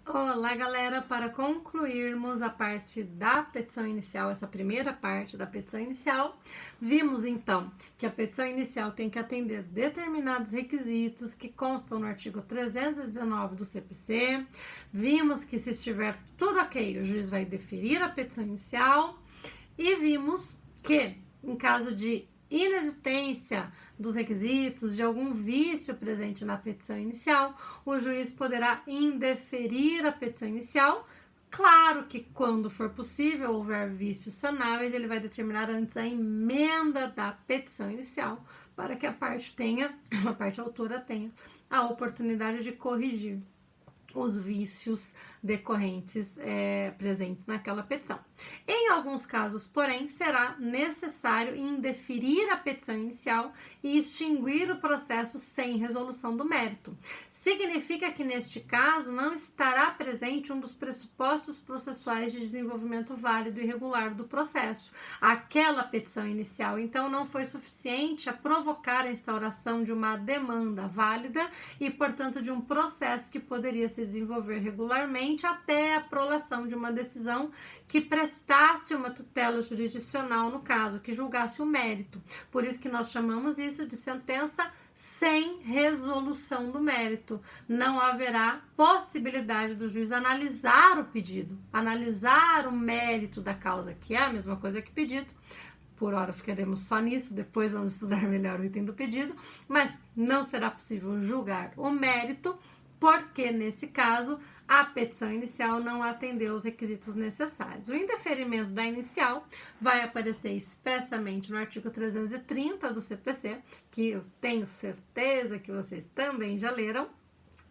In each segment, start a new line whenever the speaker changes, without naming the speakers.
Olá, galera! Para concluirmos a parte da petição inicial, essa primeira parte da petição inicial, vimos então que a petição inicial tem que atender determinados requisitos que constam no artigo 319 do CPC. Vimos que se estiver tudo ok, o juiz vai deferir a petição inicial e vimos que, em caso de inexistência dos requisitos, de algum vício presente na petição inicial, o juiz poderá indeferir a petição inicial. Claro que quando for possível, houver vícios sanáveis, ele vai determinar antes a emenda da petição inicial para que a parte autora tenha a oportunidade de corrigir os vícios decorrentes presentes naquela petição. Em alguns casos, porém, será necessário indeferir a petição inicial e extinguir o processo sem resolução do mérito. Significa que, neste caso, não estará presente um dos pressupostos processuais de desenvolvimento válido e regular do processo. Aquela petição inicial, então, não foi suficiente a provocar a instauração de uma demanda válida e, portanto, de um processo que poderia se desenvolver regularmente até a prolação de uma decisão que prestasse uma tutela jurisdicional no caso, que julgasse o mérito. Por isso que nós chamamos isso de sentença sem resolução do mérito. Não haverá possibilidade do juiz analisar o pedido, analisar o mérito da causa, que é a mesma coisa que pedido. Por hora ficaremos só nisso, depois vamos estudar melhor o item do pedido, mas não será possível julgar o mérito, porque, nesse caso, a petição inicial não atendeu os requisitos necessários. O indeferimento da inicial vai aparecer expressamente no artigo 330 do CPC, que eu tenho certeza que vocês também já leram.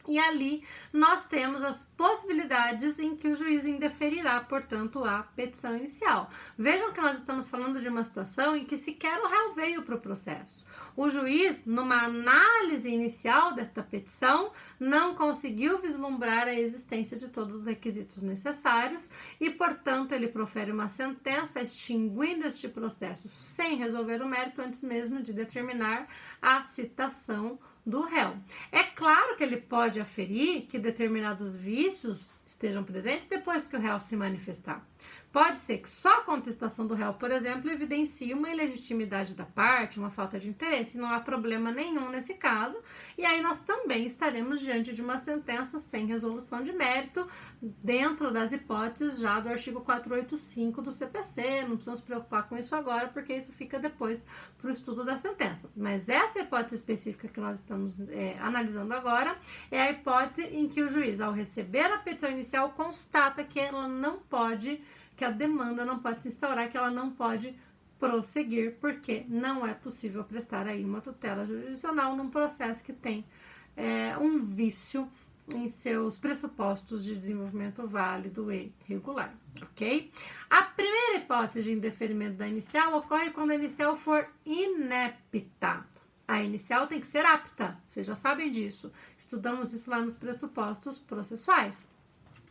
E ali nós temos as possibilidades em que o juiz indeferirá, portanto, a petição inicial. Vejam que nós estamos falando de uma situação em que sequer o réu veio para o processo. O juiz, numa análise inicial desta petição, não conseguiu vislumbrar a existência de todos os requisitos necessários e, portanto, ele profere uma sentença extinguindo este processo sem resolver o mérito antes mesmo de determinar a citação do réu. É claro que ele pode aferir que determinados vícios estejam presentes depois que o réu se manifestar. Pode ser que só a contestação do réu, por exemplo, evidencie uma ilegitimidade da parte, uma falta de interesse, não há problema nenhum nesse caso, e aí nós também estaremos diante de uma sentença sem resolução de mérito, dentro das hipóteses já do artigo 485 do CPC, não precisamos se preocupar com isso agora, porque isso fica depois para o estudo da sentença. Mas essa hipótese específica que nós estamos analisando agora é a hipótese em que o juiz, ao receber a petição inicial, constata que ela não pode, que a demanda não pode se instaurar, que ela não pode prosseguir, porque não é possível prestar aí uma tutela jurisdicional num processo que tem um vício em seus pressupostos de desenvolvimento válido e regular, ok? A primeira hipótese de indeferimento da inicial ocorre quando a inicial for inepta. A inicial tem que ser apta, vocês já sabem disso. Estudamos isso lá nos pressupostos processuais.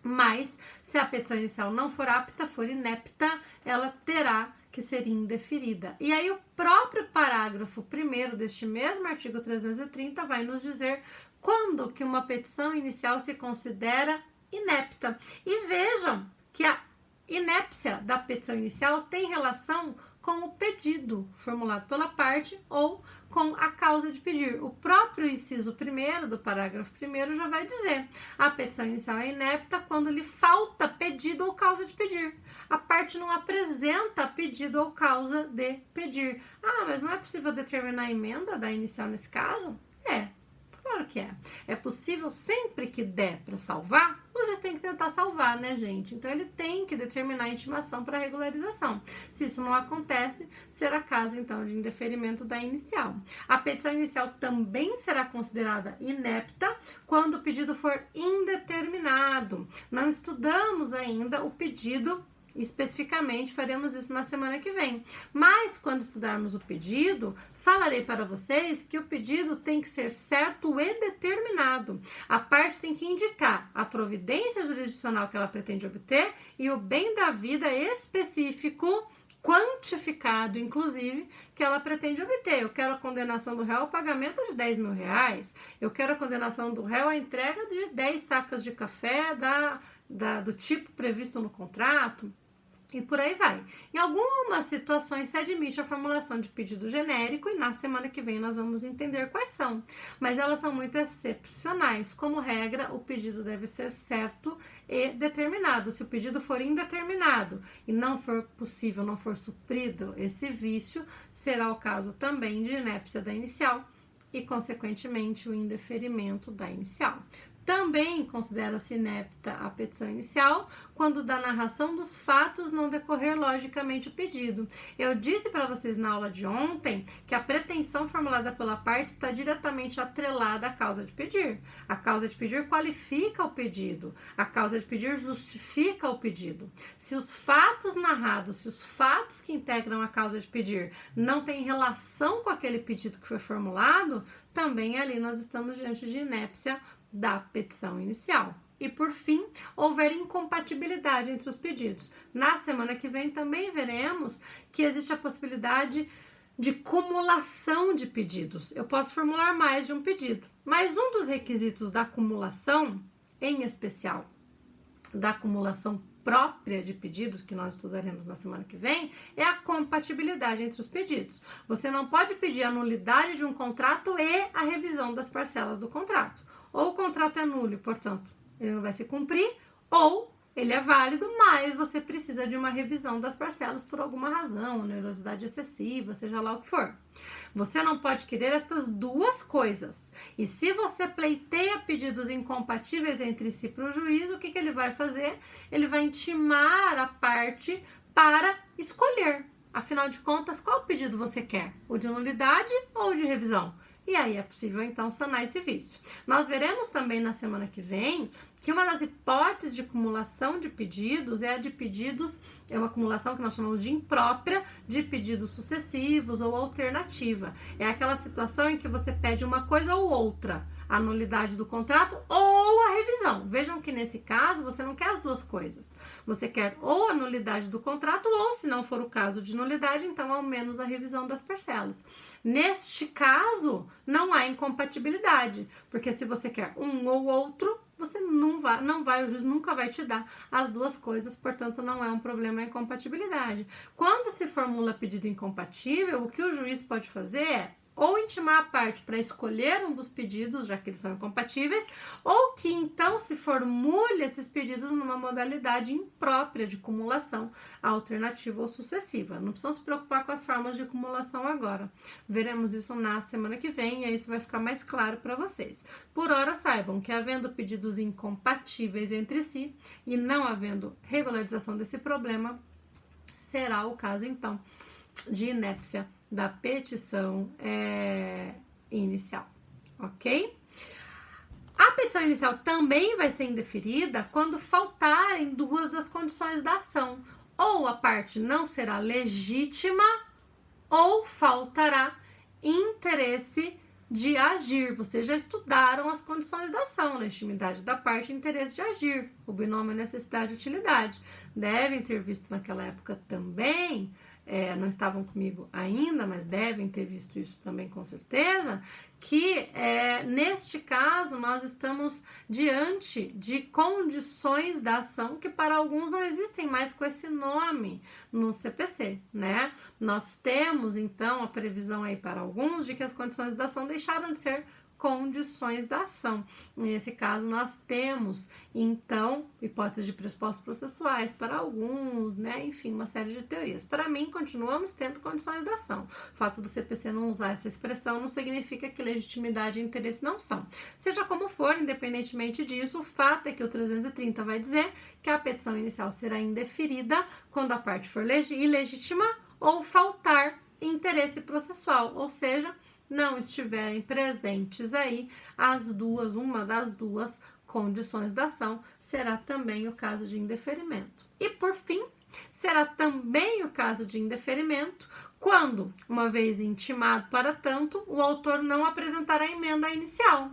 Mas, se a petição inicial não for apta, for inepta, ela terá que ser indeferida. E aí, o próprio parágrafo 1º deste mesmo artigo 330 vai nos dizer quando que uma petição inicial se considera inepta. E vejam que a inépcia da petição inicial tem relação com o pedido formulado pela parte ou com a causa de pedir. O próprio inciso 1º do parágrafo 1º já vai dizer: a petição inicial é inepta quando lhe falta pedido ou causa de pedir. A parte não apresenta pedido ou causa de pedir. Ah, mas não é possível determinar a emenda da inicial nesse caso? Claro que é. É possível sempre que der para salvar, o juiz tem que tentar salvar, né, gente? Então, ele tem que determinar a intimação para regularização. Se isso não acontece, será caso, então, de indeferimento da inicial. A petição inicial também será considerada inepta quando o pedido for indeterminado. Não estudamos ainda o pedido especificamente, faremos isso na semana que vem. Mas, quando estudarmos o pedido, falarei para vocês que o pedido tem que ser certo e determinado. A parte tem que indicar a providência jurisdicional que ela pretende obter e o bem da vida específico quantificado, inclusive, que ela pretende obter. Eu quero a condenação do réu ao pagamento de 10 mil reais, eu quero a condenação do réu à entrega de 10 sacas de café do tipo previsto no contrato, e por aí vai. Em algumas situações se admite a formulação de pedido genérico e na semana que vem nós vamos entender quais são. Mas elas são muito excepcionais. Como regra, o pedido deve ser certo e determinado. Se o pedido for indeterminado e não for possível, não for suprido esse vício, será o caso também de inépcia da inicial e, consequentemente, o indeferimento da inicial. Também considera-se inepta a petição inicial quando da narração dos fatos não decorrer logicamente o pedido. Eu disse para vocês na aula de ontem que a pretensão formulada pela parte está diretamente atrelada à causa de pedir. A causa de pedir qualifica o pedido. A causa de pedir justifica o pedido. Se os fatos narrados, se os fatos que integram a causa de pedir não têm relação com aquele pedido que foi formulado, também ali nós estamos diante de inépcia da petição inicial. E por fim, houver incompatibilidade entre os pedidos. Na semana que vem também veremos que existe a possibilidade de cumulação de pedidos. Eu posso formular mais de um pedido, mas um dos requisitos da acumulação, em especial da acumulação própria de pedidos, que nós estudaremos na semana que vem, é a compatibilidade entre os pedidos. Você não pode pedir a nulidade de um contrato e a revisão das parcelas do contrato. Ou o contrato é nulo e, portanto, ele não vai se cumprir, ou ele é válido, mas você precisa de uma revisão das parcelas por alguma razão, onerosidade excessiva, seja lá o que for. Você não pode querer estas duas coisas. E se você pleiteia pedidos incompatíveis entre si para o juiz, o que ele vai fazer? Ele vai intimar a parte para escolher. Afinal de contas, qual pedido você quer? O de nulidade ou o de revisão? E aí é possível, então, sanar esse vício. Nós veremos também na semana que vem que uma das hipóteses de acumulação de pedidos é a de pedidos, é uma acumulação que nós chamamos de imprópria, de pedidos sucessivos ou alternativa. É aquela situação em que você pede uma coisa ou outra, a nulidade do contrato ou a revisão. Vejam que nesse caso você não quer as duas coisas. Você quer ou a nulidade do contrato ou, se não for o caso de nulidade, então ao menos a revisão das parcelas. Neste caso, não há incompatibilidade, porque se você quer um ou outro, você não vai, o juiz nunca vai te dar as duas coisas, portanto, não é um problema a incompatibilidade. Quando se formula pedido incompatível, o que o juiz pode fazer é ou intimar a parte para escolher um dos pedidos, já que eles são incompatíveis, ou que então se formule esses pedidos numa modalidade imprópria de cumulação, alternativa ou sucessiva. Não precisam se preocupar com as formas de cumulação agora. Veremos isso na semana que vem e aí isso vai ficar mais claro para vocês. Por ora, saibam que havendo pedidos incompatíveis entre si e não havendo regularização desse problema, será o caso então de inépcia da petição inicial, ok? A petição inicial também vai ser indeferida quando faltarem duas das condições da ação. Ou a parte não será legítima ou faltará interesse de agir. Vocês já estudaram as condições da ação, legitimidade da parte e interesse de agir, o binômio necessidade e utilidade. Devem ter visto naquela época também, não estavam comigo ainda, mas devem ter visto isso também com certeza, que neste caso nós estamos diante de condições da ação que para alguns não existem mais com esse nome no CPC, né? Nós temos então a previsão aí para alguns de que as condições da ação deixaram de ser condições da ação. Nesse caso, nós temos, então, hipóteses de pressupostos processuais para alguns, né? Enfim, uma série de teorias. Para mim, continuamos tendo condições da ação. O fato do CPC não usar essa expressão não significa que legitimidade e interesse não são. Seja como for, independentemente disso, o fato é que o 330 vai dizer que a petição inicial será indeferida quando a parte for ilegítima ou faltar interesse processual, ou seja, não estiverem presentes aí uma das duas condições da ação, será também o caso de indeferimento. E por fim, será também o caso de indeferimento quando, uma vez intimado para tanto, o autor não apresentará a emenda inicial.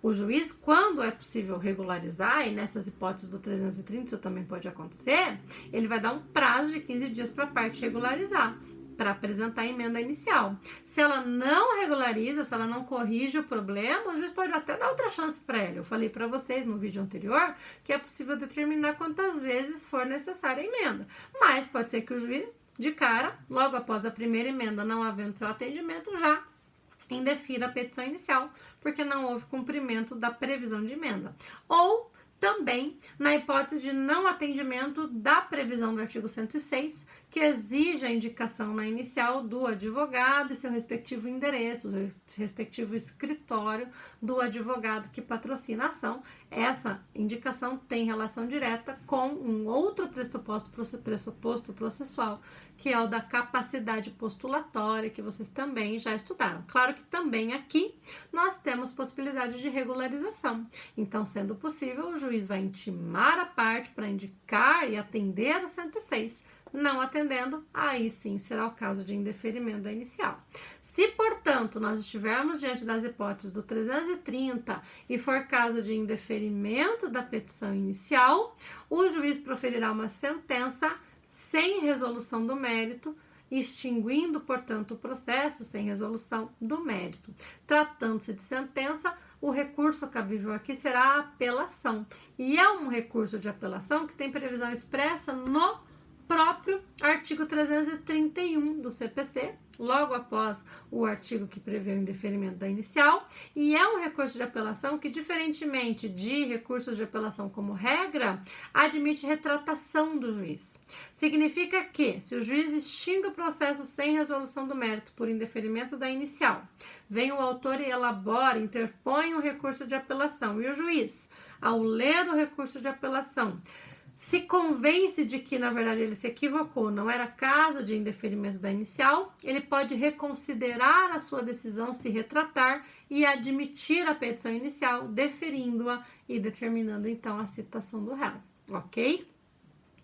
O juiz, quando é possível regularizar, e nessas hipóteses do 330 isso também pode acontecer, ele vai dar um prazo de 15 dias para a parte regularizar, para apresentar a emenda inicial. Se ela não regulariza, se ela não corrige o problema, o juiz pode até dar outra chance para ela. Eu falei para vocês no vídeo anterior que é possível determinar quantas vezes for necessária a emenda, mas pode ser que o juiz, de cara, logo após a primeira emenda, não havendo seu atendimento, já indefira a petição inicial, porque não houve cumprimento da previsão de emenda. Ou também na hipótese de não atendimento da previsão do artigo 106, que exige a indicação na inicial do advogado e seu respectivo endereço, seu respectivo escritório do advogado que patrocina a ação. Essa indicação tem relação direta com um outro pressuposto processual, que é o da capacidade postulatória, que vocês também já estudaram. Claro que também aqui nós temos possibilidade de regularização. Então, sendo possível, o juiz vai intimar a parte para indicar e atender o 106. Não atendendo, aí sim será o caso de indeferimento da inicial. Se, portanto, nós estivermos diante das hipóteses do 330 e for caso de indeferimento da petição inicial, o juiz proferirá uma sentença sem resolução do mérito, extinguindo, portanto, o processo sem resolução do mérito. Tratando-se de sentença, o recurso cabível aqui será a apelação. E é um recurso de apelação que tem previsão expressa no próprio artigo 331 do CPC, logo após o artigo que prevê o indeferimento da inicial, e é um recurso de apelação que, diferentemente de recursos de apelação como regra, admite retratação do juiz. Significa que, se o juiz extingue o processo sem resolução do mérito por indeferimento da inicial, vem o autor e elabora, interpõe um recurso de apelação, e o juiz, ao ler o recurso de apelação, se convence de que, na verdade, ele se equivocou, não era caso de indeferimento da inicial, ele pode reconsiderar a sua decisão, se retratar e admitir a petição inicial, deferindo-a e determinando, então, a citação do réu, ok?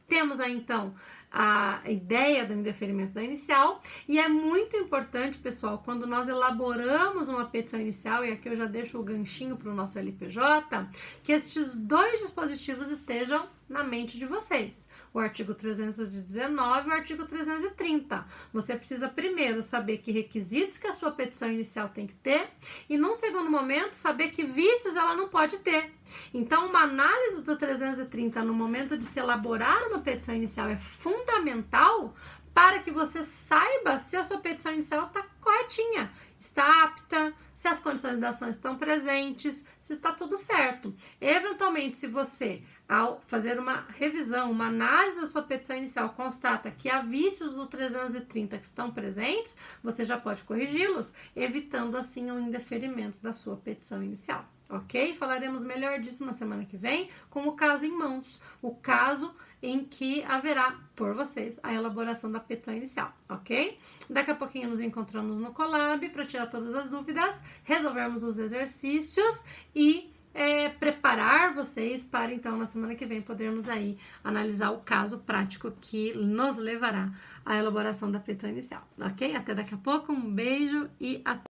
Temos aí, então, a ideia do indeferimento da inicial, e é muito importante, pessoal, quando nós elaboramos uma petição inicial, e aqui eu já deixo o ganchinho para o nosso LPJ, que estes dois dispositivos estejam na mente de vocês, o artigo 319 e o artigo 330. Você precisa primeiro saber que requisitos que a sua petição inicial tem que ter e, num segundo momento, saber que vícios ela não pode ter. Então, uma análise do 330 no momento de se elaborar uma petição inicial é fundamental para que você saiba se a sua petição inicial está corretinha, está apta, se as condições da ação estão presentes, se está tudo certo. Eventualmente, se você, ao fazer uma revisão, uma análise da sua petição inicial, constata que há vícios do 330 que estão presentes, você já pode corrigi-los, evitando assim o indeferimento da sua petição inicial. Ok? Falaremos melhor disso na semana que vem, com o caso em mãos, o caso em que haverá por vocês a elaboração da petição inicial, ok? Daqui a pouquinho nos encontramos no Colab para tirar todas as dúvidas, resolvermos os exercícios e preparar vocês para, então, na semana que vem podermos aí analisar o caso prático que nos levará à elaboração da petição inicial, ok? Até daqui a pouco, um beijo e até!